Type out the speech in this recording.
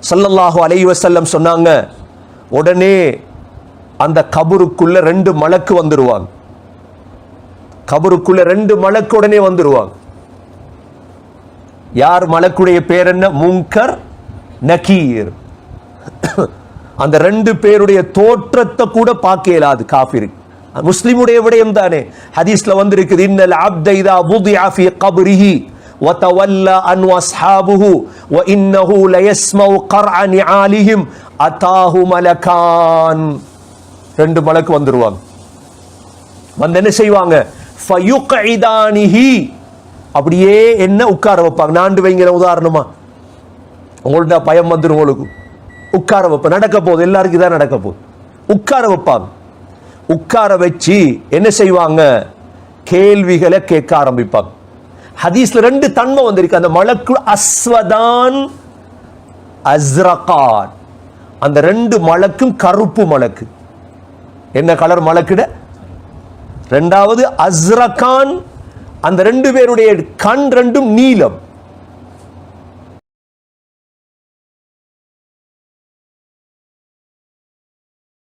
ஸல்லல்லாஹு அலைஹி வஸல்லம் சொன்னாங்க, உடனே அந்த கபருக்குள்ள 2 மலக்கு வந்துருவாங்க. கபருக்குள்ள 2 மலக்கு உடனே வந்துருவாங்க. யார் மலக்குடைய பேர் என்ன? முன்கர், நகீர். அந்த 2 பேருடைய தோற்றத்தை கூட பார்க்க இயலாது காஃபிருக்கு. முஸ்லிமுடைய விடயம் தானே. ஹதீஸ்ல வந்திருக்குது, இன்னல் அப்த இதா வுதிஅ ஃபீ கப்ரிஹி வதவல்லா அன்ஹு அஸ்ஹாபுஹு வஇன்னஹு லயஸ்மஉ கர்அ நிஆலிஹிம் அதாஹு மலகான். 2 மலக்கு வந்துருவாங்க. வந்து என்ன செய்வாங்க? ஃபயுக்இதானிஹி, அப்படியே என்ன உட்கார வைப்பாங்க. நாண்டு வைங்கிற உதாரணமா, உங்கள்ட்ட பயம் வந்துடும், உங்களுக்கு உட்கார வைப்ப, நடக்க போகுது, எல்லாருக்கும் இதான் நடக்க போகுது. உட்கார வைப்பாங்க. உட்கார வச்சு என்ன செய்வாங்க? கேள்விகளை கேட்க ஆரம்பிப்பாங்க. ஹதீஸ்ல 2 தன்மை வந்திருக்கு. அந்த மலக்கு அஸ்வதான், அஸ்ரகான். அந்த 2 மலக்கும் கருப்பு மலக்கு. என்ன கலர் மலக்குட? 2வது அஸ்ரகான். அந்த 2 பேருடைய கண் 2ம் நீலம்.